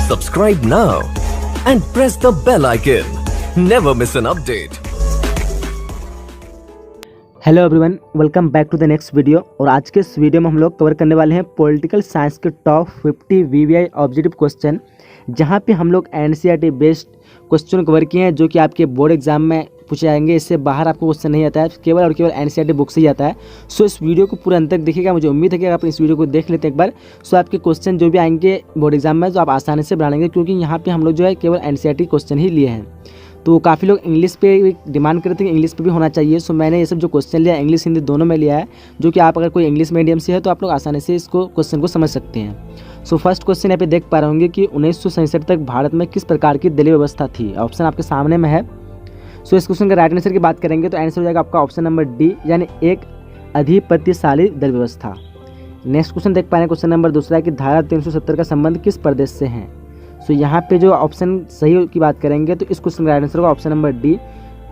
Subscribe now and press the bell icon. Never miss an update. Hello everyone, welcome back to the next video. और आज के इस video में हम लोग कवर करने वाले हैं पॉलिटिकल साइंस के टॉप 50 वीवीआई ऑब्जेक्टिव क्वेश्चन, जहां पे हम लोग एनसीईआरटी बेस्ड क्वेश्चन कवर किए हैं जो कि आपके बोर्ड एग्जाम में पूछे जाएंगे। इससे बाहर आपको क्वेश्चन नहीं आता है, केवल और केवल एनसीईआरटी बुक से ही आता है। सो इस वीडियो को पूरा अंत तक देखिएगा। मुझे उम्मीद है कि आप इस वीडियो को देख लेते हैं एक बार, सो आपके क्वेश्चन जो भी आएंगे बोर्ड एग्जाम में तो आप आसानी से बना लेंगे, क्योंकि यहाँ पे हम लोग जो है केवल एनसीईआरटी क्वेश्चन ही लिए हैं। तो काफ़ी लोग इंग्लिश पे डिमांड करते हैं कि इंग्लिश पे भी होना चाहिए। सो मैंने ये सब जो क्वेश्चन लिया इंग्लिश हिंदी दोनों में लिया है, जो कि आप अगर कोई इंग्लिश मीडियम से है तो आप लोग आसानी से इसको क्वेश्चन को समझ सकते हैं। सो फर्स्ट क्वेश्चन यहाँ पे देख पा रहे होंगे कि 1967 तक भारत में किस प्रकार की दलीय व्यवस्था थी। ऑप्शन आपके सामने में है। सो इस क्वेश्चन का राइट आंसर की बात करेंगे तो आंसर हो जाएगा आपका ऑप्शन नंबर डी, यानी एक अधिपत्यशाली दल व्यवस्था। नेक्स्ट क्वेश्चन देख पा रहे हैं, क्वेश्चन नंबर दूसरा है कि धारा 370 का संबंध किस प्रदेश से है। सो यहाँ पे जो ऑप्शन सही की बात करेंगे तो इस क्वेश्चन का राइट आंसर होगा option number D,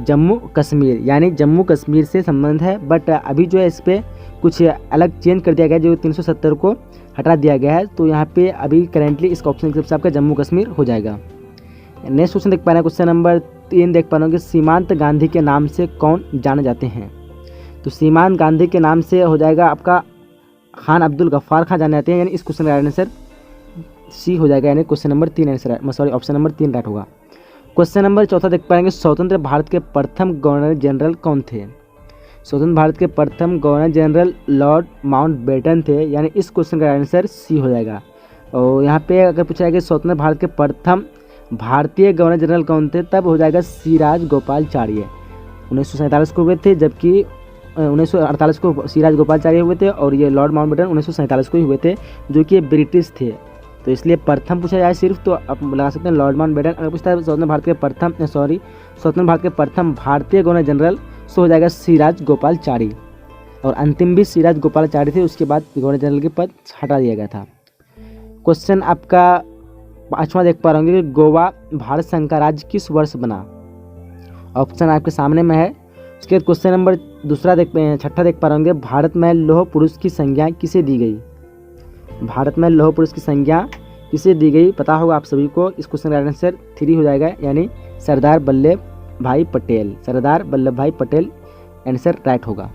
Jammu Kashmir, यानी जम्मू कश्मीर से संबंध है। बट अभी जो है इस पर कुछ अलग चेंज कर दिया गया है, जो 370 को हटा दिया गया है। तो यहाँ पे अभी करेंटली इसका ऑप्शन के हिसाब से आपका जम्मू कश्मीर हो जाएगा। नेक्स्ट क्वेश्चन देख पा रहे हैं, क्वेश्चन नंबर 3 देख पा रहे होंगे, सीमांत गांधी के नाम से कौन जाने जाते हैं। तो सीमांत गांधी के नाम से हो जाएगा आपका खान अब्दुल गफ्फार खान जाने जाते हैं, यानी इस क्वेश्चन का राइट आंसर सी हो जाएगा, यानी क्वेश्चन नंबर 3 आंसर है, सॉरी ऑप्शन नंबर 3 राइट होगा। क्वेश्चन नंबर चौथा देख पाएंगे, स्वतंत्र भारत के प्रथम गवर्नर जनरल कौन थे। स्वतंत्र भारत के प्रथम गवर्नर जनरल लॉर्ड माउंटबेटन थे, यानी इस क्वेश्चन का आंसर सी हो जाएगा। और यहाँ पे अगर पूछा जाएगा स्वतंत्र भारत के प्रथम भारतीय गवर्नर जनरल कौन थे, तब हो जाएगा सिराज गोपालाचार्य। 1947 को हुए थे, जबकि 1948 को सिराज गोपालाचार्य हुए थे, और ये लॉर्ड माउंटबेटन 1947 को ही हुए थे, जो कि ब्रिटिश थे। तो इसलिए प्रथम पूछा जाए सिर्फ तो आप लगा सकते हैं लॉर्ड माउंटबेटन। अगर पूछता है स्वतंत्र भारत के प्रथम भारतीय गवर्नर जनरल, सो हो जाएगा सिराज गोपालाचारी। और अंतिम भी सिराज गोपालाचारी थे, उसके बाद गवर्नर जनरल के पद हटा दिया गया था। क्वेश्चन आपका 5वां देख पा रहे होंगे कि गोवा भारत संघ का राज्य किस वर्ष बना। ऑप्शन आपके सामने में है। उसके बाद क्वेश्चन नंबर छठा देख पा रहे होंगे, भारत में लौह पुरुष की संज्ञा किसे दी गई। भारत में लौह पुरुष की संज्ञा किसे दी गई, पता होगा आप सभी को। इस क्वेश्चन का आंसर 3 हो जाएगा, यानी सरदार वल्लभ भाई पटेल। सरदार वल्लभ भाई पटेल आंसर राइट होगा।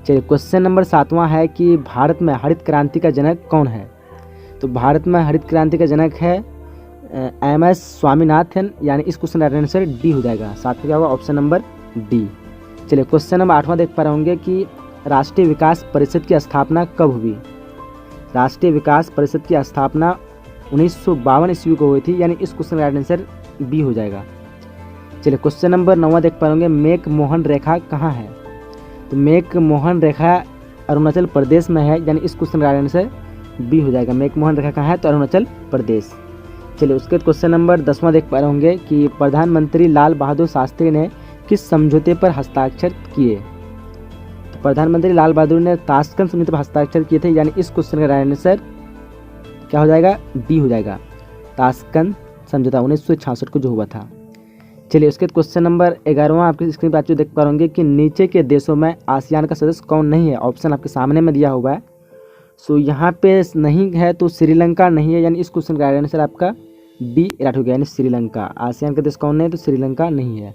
चलिए क्वेश्चन नंबर 7वां है कि भारत में हरित क्रांति का जनक कौन है। तो भारत में हरित क्रांति का जनक है MS स्वामीनाथन, यानी इस क्वेश्चन का आंसर डी हो जाएगा। 7 क्या होगा ऑप्शन नंबर डी। चलिए क्वेश्चन नंबर 8वां देख पा रहे होंगे कि राष्ट्रीय विकास परिषद की स्थापना कब हुई। राष्ट्रीय विकास परिषद की स्थापना 1952 ईस्वी को हुई थी, यानी इस क्वेश्चन का आंसर बी हो जाएगा। चलिए क्वेश्चन नंबर 9वां देख पा रहे होंगे, मेक मोहन रेखा कहाँ है। तो मेक मोहन रेखा अरुणाचल प्रदेश में है, यानी इस क्वेश्चन का आंसर बी हो जाएगा। मेक मोहन रेखा कहाँ है, तो अरुणाचल प्रदेश। चलिए उसके बाद क्वेश्चन नंबर 10वां देख पा रहे होंगे कि प्रधानमंत्री लाल बहादुर शास्त्री ने किस समझौते पर हस्ताक्षर किए। तो प्रधानमंत्री लाल बहादुर ने ताशकंद समझौते पर हस्ताक्षर किए थे, यानी इस क्वेश्चन का राइट आंसर क्या हो जाएगा, डी हो जाएगा। ताशकंद समझौता 1966 को जो हुआ था। चलिए उसके बाद क्वेश्चन नंबर 11वां आपकी स्क्रीन पर आप जो देख पा रहे कि नीचे के देशों में आसियान का सदस्य कौन नहीं है। ऑप्शन आपके सामने में दिया हुआ है। सो यहाँ पे नहीं है तो श्रीलंका नहीं है, यानी इस क्वेश्चन का राइट आंसर आपका डी राइट हो गया, यानी श्रीलंका। आसियान का देश कौन नहीं है, तो श्रीलंका नहीं है।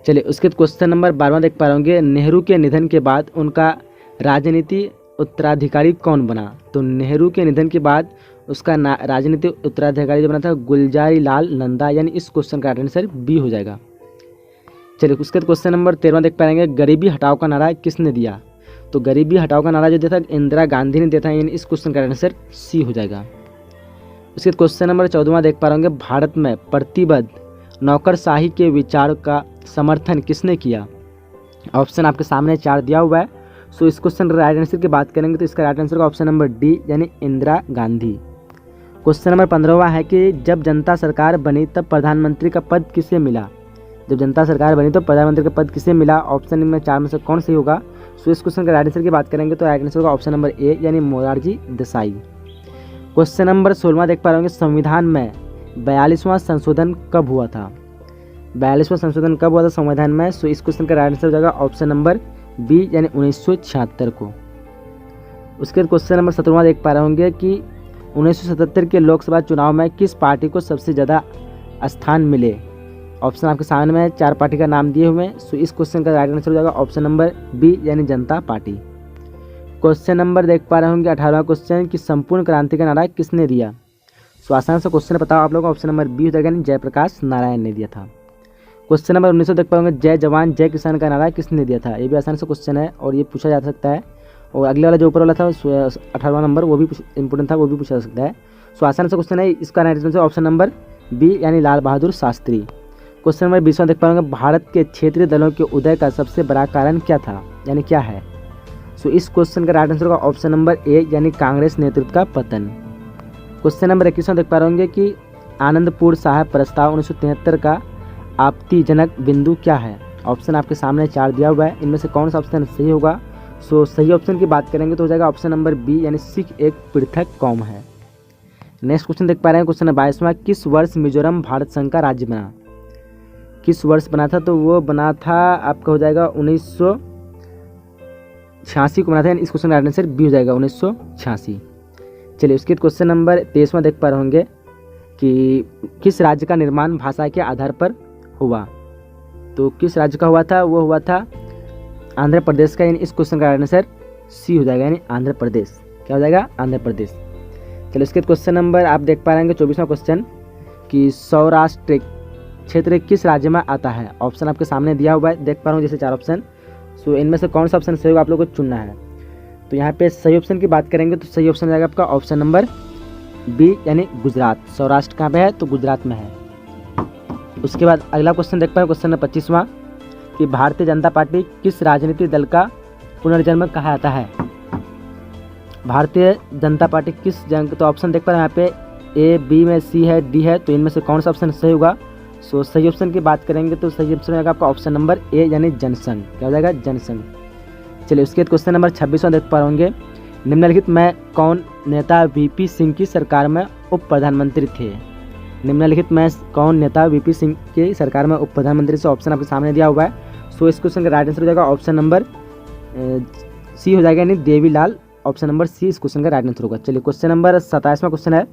चलिए उसके बाद क्वेश्चन नंबर 12वां देख पा रहे होंगे, नेहरू के निधन के बाद उनका राजनीति उत्तराधिकारी कौन बना। तो नेहरू के निधन के बाद उसका राजनीतिक उत्तराधिकारी जो बना था गुलजारी लाल नंदा, यानी इस क्वेश्चन का आंसर बी हो जाएगा। चलिए उसके बाद क्वेश्चन नंबर 13वां देख पाएंगे, गरीबी हटाओ का नारा किसने दिया। तो गरीबी हटाओ का नारा जो दिया था इंदिरा गांधी ने दिया था, यानी इस क्वेश्चन का आंसर सी हो जाएगा। उसके बाद क्वेश्चन नंबर 14वां देख पा रहे होंगे, भारत में प्रतिबद्ध नौकरशाही के विचार का समर्थन किसने किया। ऑप्शन आपके सामने 4 दिया हुआ है। सो इस क्वेश्चन राइट आंसर की बात करेंगे तो इसका राइट आंसर का ऑप्शन नंबर डी, यानी इंदिरा गांधी। क्वेश्चन नंबर 15वां है कि जब जनता सरकार बनी तब प्रधानमंत्री का पद किसे मिला। जब जनता सरकार बनी तो प्रधानमंत्री का पद किसे मिला। ऑप्शन में 4 में से कौन सही होगा। सो इस क्वेश्चन का राइट आंसर की बात करेंगे तो राइट आंसर होगा ऑप्शन नंबर ए, यानी मोरारजी देसाई। क्वेश्चन नंबर 16वां देख पा रहे होंगे, संविधान में 42वां संशोधन कब हुआ था। 42वां संशोधन कब हुआ था संविधान में। सो इस क्वेश्चन का राइट आंसर हो जाएगा ऑप्शन नंबर बी, यानी 1976 को। उसके बाद क्वेश्चन नंबर 17वां देख पा रहे होंगे कि 1977 के लोकसभा चुनाव में किस पार्टी को सबसे ज़्यादा स्थान मिले? ऑप्शन आपके सामने में 4 पार्टी का नाम दिए हुए हैं। सो इस क्वेश्चन का राइट आंसर हो जाएगा ऑप्शन नंबर बी यानी जनता पार्टी। क्वेश्चन नंबर देख पा रहे होंगे 18वां क्वेश्चन कि संपूर्ण क्रांति का नारा किसने दिया? सो आसान से क्वेश्चन बताओ आप लोगों को, ऑप्शन नंबर बी हो जाएगा यानी जयप्रकाश नारायण ने दिया था। क्वेश्चन नंबर 19 देख पाओगे जय जवान जय किसान का नारा किसने दिया था? ये भी आसान से क्वेश्चन है और ये पूछा जा सकता है। और अगले वाला जो ऊपर वाला था 18वां नंबर वो भी इंपॉर्टेंट था, वो भी पूछा जा सकता है। सो आसान से क्वेश्चन है, इसका right answer option number B यानी लाल बहादुर शास्त्री। क्वेश्चन नंबर 20 देख पाओगे भारत के क्षेत्रीय दलों के उदय का सबसे बड़ा कारण क्या था यानी क्या है? सो इस क्वेश्चन का राइट आंसर होगा ऑप्शन नंबर ए यानी कांग्रेस नेतृत्व का पतन। क्वेश्चन नंबर 21 देख पा रहे होंगे कि आनंदपुर साहब प्रस्ताव 1973 का आपत्तिजनक बिंदु क्या है? ऑप्शन आपके सामने 4 दिया हुआ है, इनमें से कौन सा ऑप्शन सही होगा? सो सही ऑप्शन की बात करेंगे तो हो जाएगा ऑप्शन नंबर बी यानी सिख एक पृथक कौम है। नेक्स्ट क्वेश्चन देख पा रहे हैं, क्वेश्चन 22वां किस वर्ष मिजोरम भारत संघ का राज्य बना? किस वर्ष बना था? तो वो बना था आपका हो जाएगा 1986 को बना था, इस क्वेश्चन का आंसर बी हो जाएगा 1986। चलिए उसके क्वेश्चन नंबर 23वां देख पा रहे होंगे कि किस राज्य का निर्माण भाषा के आधार पर हुआ? तो किस राज्य का हुआ था? वो हुआ था आंध्र प्रदेश का, यानी इस क्वेश्चन का आंसर सी हो जाएगा यानी आंध्र प्रदेश। क्या हो जाएगा? आंध्र प्रदेश। चलिए उसके क्वेश्चन नंबर आप देख पा रहे हैं 24वां क्वेश्चन कि सौराष्ट्र क्षेत्र किस राज्य में आता है? ऑप्शन आपके सामने दिया हुआ है, देख पा रहा हूँ जैसे 4 ऑप्शन। सो इनमें से कौन सा ऑप्शन सही होगा आप लोग को चुनना है। तो यहाँ पे सही ऑप्शन की बात करेंगे तो सही ऑप्शन जाएगा आपका ऑप्शन नंबर बी यानी गुजरात। सौराष्ट्र कहाँ पे है? तो गुजरात में है। उसके बाद अगला क्वेश्चन देख पाए, क्वेश्चन नंबर 25वां कि भारतीय जनता पार्टी किस राजनीतिक दल का पुनर्जन्म कहा जाता है? भारतीय जनता पार्टी किस जंग, तो ऑप्शन देख पा रहे हैं यहाँ पे ए बी में सी है डी है, तो इनमें से कौन सा ऑप्शन सही होगा? सो सही ऑप्शन की बात करेंगे तो सही ऑप्शन रहेगा आपका ऑप्शन नंबर ए यानी जनसंघ। क्या हो जाएगा? जनसंघ। चलिए उसके क्वेश्चन नंबर 26वां देख पा रहे होंगे निम्नलिखित में कौन नेता वीपी सिंह की सरकार में उप प्रधानमंत्री थे? निम्नलिखित में कौन नेता वीपी सिंह की सरकार में उप प्रधानमंत्री से? ऑप्शन आपके सामने दिया हुआ है। सो इस क्वेश्चन का राइट आंसर हो जाएगा ऑप्शन नंबर सी हो जाएगा यानी देवीलाल। ऑप्शन नंबर सी इस क्वेश्चन का राइट आंसर होगा। चलिए क्वेश्चन नंबर 27वां क्वेश्चन है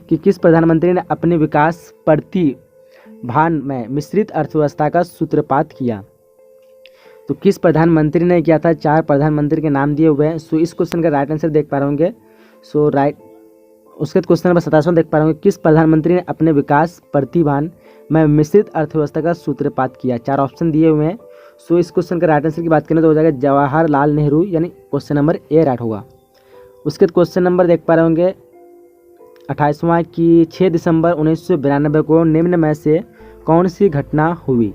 कि किस प्रधानमंत्री ने अपने विकास प्रतिभान में मिश्रित अर्थव्यवस्था का सूत्रपात किया? तो किस प्रधानमंत्री ने किया था? 4 प्रधानमंत्री के नाम दिए हुए हैं। सो इस क्वेश्चन का राइट आंसर देख पा रहे होंगे। सो राइट उसके क्वेश्चन नंबर 27वां देख पा रहे होंगे किस प्रधानमंत्री ने अपने विकास प्रतिभान में मिश्रित अर्थव्यवस्था का सूत्रपात किया? 4 ऑप्शन दिए हुए हैं। सो इस क्वेश्चन का राइट आंसर की बात करें तो हो जाएगा जवाहरलाल नेहरू, यानी क्वेश्चन नंबर ए राइट होगा। उसके क्वेश्चन नंबर देख पा रहे होंगे 28वां कि 6 दिसंबर 1992 को निम्न में से कौन सी घटना हुई?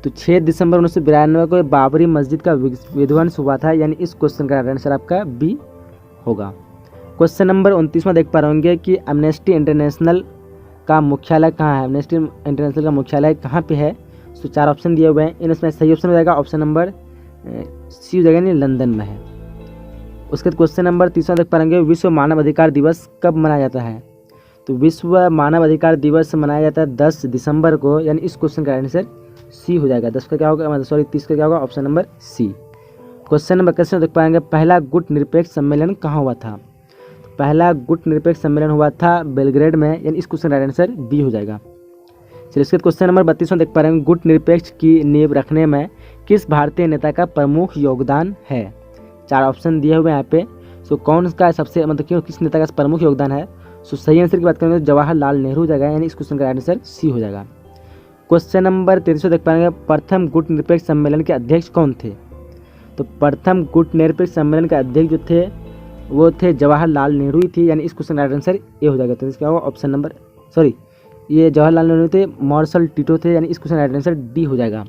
तो 6 दिसंबर 1992 को बाबरी मस्जिद का विध्वंस हुआ था, यानी इस क्वेश्चन का आंसर आपका बी होगा। क्वेश्चन नंबर 29वां देख पा रहे होंगे कि एमनेस्टी इंटरनेशनल का मुख्यालय कहाँ है? एमनेस्टी इंटरनेशनल का मुख्यालय कहाँ पे है? तो 4 ऑप्शन दिए हुए हैं, इनमें सही ऑप्शन हो जाएगा ऑप्शन नंबर सी हो जाएगा, यानी लंदन में है। उसके क्वेश्चन नंबर 30वां देख पाएंगे विश्व मानव अधिकार दिवस कब मनाया जाता है? तो विश्व मानव अधिकार दिवस मनाया जाता है 10 दिसंबर को, यानी इस क्वेश्चन का आंसर सी हो जाएगा। 10 का क्या होगा, सॉरी 30 का क्या होगा? Option number C. Question number 21 देख पाएंगे पहला गुट निरपेक्ष सम्मेलन कहाँ हुआ था? पहला गुट निरपेक्ष सम्मेलन हुआ था बेलग्रेड में, यानी इस क्वेश्चन का आंसर बी हो जाएगा। चलिए इसके क्वेश्चन नंबर 32वां देख पा रहे हैं गुट निरपेक्ष की नींव रखने में किस भारतीय नेता का प्रमुख योगदान है? 4 ऑप्शन दिए हुए हैं यहाँ पे। सो कौन का सबसे मतलब क्यों किस नेता का प्रमुख योगदान है? सो सही आंसर की बात करेंगे तो जवाहरलाल नेहरू हो जाएगा, यानी इस क्वेश्चन का आंसर सी हो जाएगा। क्वेश्चन नंबर 33वां देख पाएंगे प्रथम गुट निरपेक्ष सम्मेलन के अध्यक्ष कौन थे? तो प्रथम गुट निरपेक्ष सम्मेलन के अध्यक्ष जो थे वो थे जवाहरलाल नेहरू ही थे, यानी इस क्वेश्चन का आंसर ए हो जाएगा। तो इसका होगा ऑप्शन नंबर सॉरी ये जवाहरलाल नेहरू थे, मार्शल टिटो थे, यानी इस क्वेश्चन का आंसर डी हो जाएगा।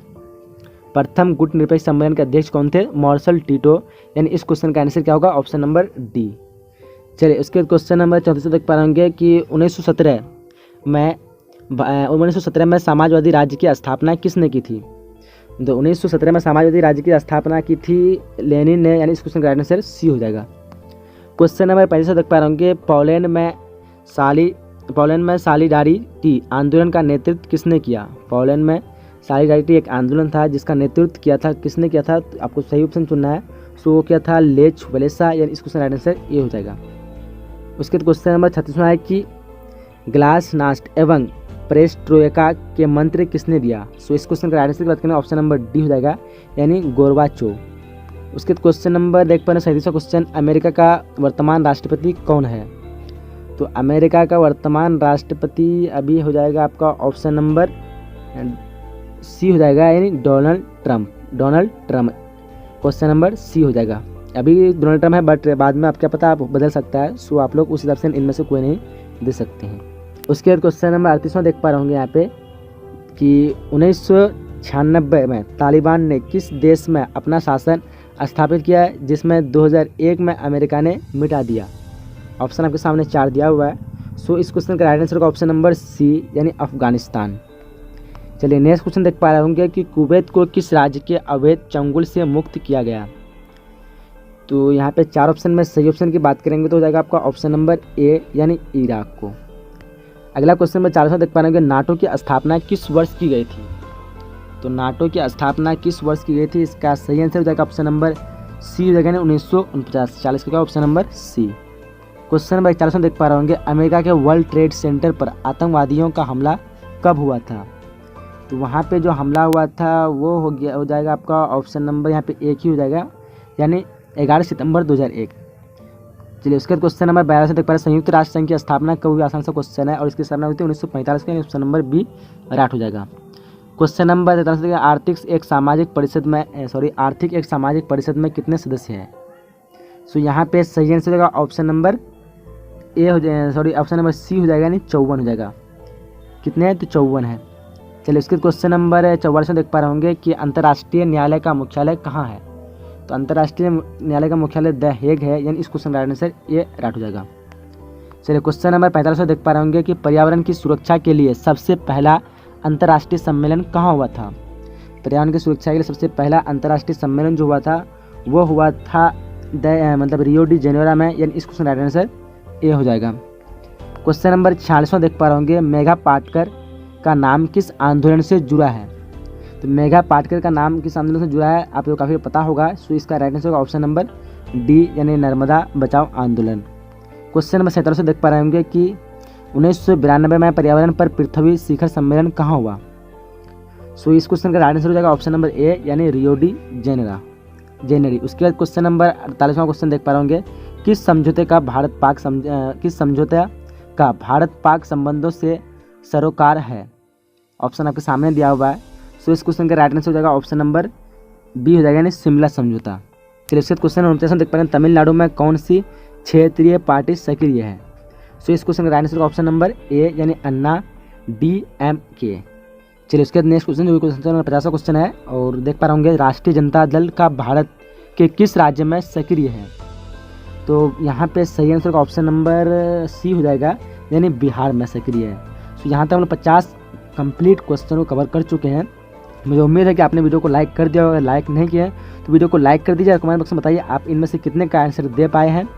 प्रथम गुट निरपेक्ष सम्मेलन के अध्यक्ष कौन थे? मार्शल टिटो, यानी इस क्वेश्चन का आंसर क्या होगा? Option number D. चलिए उसके क्वेश्चन नंबर 34 देख पा रहे कि 1917 में समाजवादी राज्य की स्थापना किसने की थी? तो 1917 में समाजवादी राज्य की स्थापना की थी लेनिन ने, यानी इस क्वेश्चन का आंसर सी हो जाएगा। क्वेश्चन नंबर 35 देख पा रहे होंगे पोलैंड में सॉलिडारिटी आंदोलन का नेतृत्व किसने किया? पोलैंड में सॉलिडारिटी एक आंदोलन था जिसका नेतृत्व किया था, किसने किया था? तो आपको सही ऑप्शन चुनना है। सो वो क्या था? लेच वलेसा, यानी इस क्वेश्चन का आंसर ये हो जाएगा। उसके बाद क्वेश्चन नंबर 36वां है कि ग्लासनास्ट एवं पेरेस्ट्रोइका के मंत्र किसने दिया। सो इस क्वेश्चन का राइट आंसर की बात करें ऑप्शन नंबर डी हो जाएगा, यानी गोर्बाचोव। उसके बाद क्वेश्चन नंबर देख पा रहे हैं 37वां क्वेश्चन, अमेरिका का वर्तमान राष्ट्रपति कौन है। तो अमेरिका का वर्तमान राष्ट्रपति अभी हो जाएगा आपका ऑप्शन नंबर सी हो जाएगा, यानी Donald Trump. Question number C हो जाएगा। अभी डोनाल्ड ट्रम्प है, बट बाद में आप क्या पता आप बदल सकता है। सो आप लोग उस हिसाब से इनमें से कोई नहीं दे सकते हैं। उसके बाद क्वेश्चन नंबर 38वां देख पा रहे होंगे यहाँ पे कि 1996 में तालिबान ने किस देश में अपना शासन स्थापित किया है, जिसमें 2001 में अमेरिका ने मिटा दिया। ऑप्शन आपके सामने 4 दिया हुआ है। सो इस क्वेश्चन का राइट आंसर का ऑप्शन नंबर सी, यानी अफगानिस्तान। चलिए नेक्स्ट क्वेश्चन देख पा रहे होंगे कि कुवैत को किस राज्य के अवैध चंगुल से मुक्त किया गया। तो यहाँ पे 4 ऑप्शन में सही ऑप्शन की बात करेंगे तो हो जाएगा आपका ऑप्शन नंबर ए, यानी इराक को। अगला क्वेश्चन में 4 देख पा रहे होंगे, नाटो की स्थापना किस वर्ष की गई थी। तो नाटो की स्थापना किस वर्ष की गई थी, इसका सही आंसर हो जाएगा ऑप्शन नंबर सी हो जाएगा, 1949। 40 का option number C. Question number 41 देख पा रहे होंगे, अमेरिका के वर्ल्ड ट्रेड सेंटर पर आतंकवादियों का हमला कब हुआ था। तो वहाँ पे जो हमला हुआ था वो हो जाएगा आपका ऑप्शन नंबर यहाँ पे एक ही हो जाएगा, यानी 11 सितंबर 2001। चलिए उसके बाद क्वेश्चन नंबर 12 देख पा रहे हैं, संयुक्त राष्ट्र संघ की स्थापना कब हुई। आसान सा क्वेश्चन है और इसकी स्थापना हुई थी 1945 के, ऑप्शन नंबर बी राइट हो जाएगा। क्वेश्चन नंबर 13 आर्थिक एक सामाजिक परिषद में कितने सदस्य हैं। सो यहाँ पे सही आंसर हो जाएगा ऑप्शन नंबर ए हो जाएगा, ऑप्शन नंबर सी हो जाएगा, यानी 54 हो जाएगा। कितने हैं तो 54 है। चलिए उसके क्वेश्चन नंबर 44 देख पा रहे होंगे कि अंतर्राष्ट्रीय न्यायालय का मुख्यालय कहाँ है। तो अंतर्राष्ट्रीय न्यायालय का मुख्यालय द हेग है, यानी इस क्वेश्चन का आंसर ये राइट हो जाएगा। चलिए क्वेश्चन नंबर 45 देख पा रहे होंगे कि पर्यावरण की सुरक्षा के लिए सबसे पहला अंतर्राष्ट्रीय सम्मेलन कहाँ हुआ था। पर्यावरण की सुरक्षा के लिए सबसे पहला अंतर्राष्ट्रीय सम्मेलन जो हुआ था वो हुआ था रियो डी जेनेरो में, यानी इस क्वेश्चन का आंसर ए हो जाएगा। क्वेश्चन नंबर 46 देख पा रहे होंगे, मेघा पाटकर का नाम किस आंदोलन से जुड़ा है। तो मेघा पाटकर का नाम किस आंदोलन से जुड़ा है आपको काफ़ी पता होगा। सो इसका राइट आंसर होगा ऑप्शन नंबर डी, यानी नर्मदा बचाओ आंदोलन। क्वेश्चन नंबर 17 देख पा रहे होंगे कि 1992 में पर्यावरण पर पृथ्वी शिखर सम्मेलन कहाँ हुआ। सो इस क्वेश्चन का राइट आंसर हो जाएगा ऑप्शन नंबर ए, यानी रियो डी जेनेरो। उसके बाद क्वेश्चन नंबर 48वां क्वेश्चन देख पा रहे होंगे, किस समझौते का भारत पाक संबंधों से सरोकार है। ऑप्शन आपके सामने दिया हुआ है। सो इस क्वेश्चन का राइट आंसर हो जाएगा ऑप्शन नंबर बी हो जाएगा, यानी शिमला समझौता। चलिए इसके क्वेश्चन नंबर 49 देख पा रहे हैं, तमिलनाडु में कौन सी क्षेत्रीय पार्टी सक्रिय है। सो इस क्वेश्चन का राइट आंसर का ऑप्शन नंबर ए, यानी अन्ना DMK। चलिए उसके बाद नेक्स्ट क्वेश्चन जो क्वेश्चन नंबर 50वां क्वेश्चन है और देख पा रहे होंगे, राष्ट्रीय जनता दल का भारत के किस राज्य में सक्रिय है। तो यहाँ पे सही आंसर का ऑप्शन नंबर सी हो जाएगा, यानी बिहार में सक्रिय है। तो यहाँ तक हम लोग 50 कंप्लीट क्वेश्चन को कवर कर चुके हैं। मुझे उम्मीद है कि आपने वीडियो को लाइक कर दिया होगा। लाइक नहीं किया है तो वीडियो को लाइक कर दीजिए और कमेंट बॉक्स में बताइए आप इनमें से कितने का आंसर दे पाए हैं।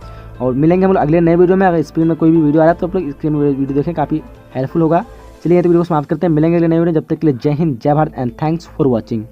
और मिलेंगे हम लोग अगले नए वीडियो में। अगर स्क्रीन में कोई भी वीडियो आ रहा है तो आप लोग स्क्रीन में वीडियो देखें, काफ़ी हेल्पफुल होगा। चलिए तो वीडियो को समाप्त करते हैं, मिलेंगे अगले नए वीडियो। जब तक के लिए जय हिंद, जय Bharat and thanks for watching.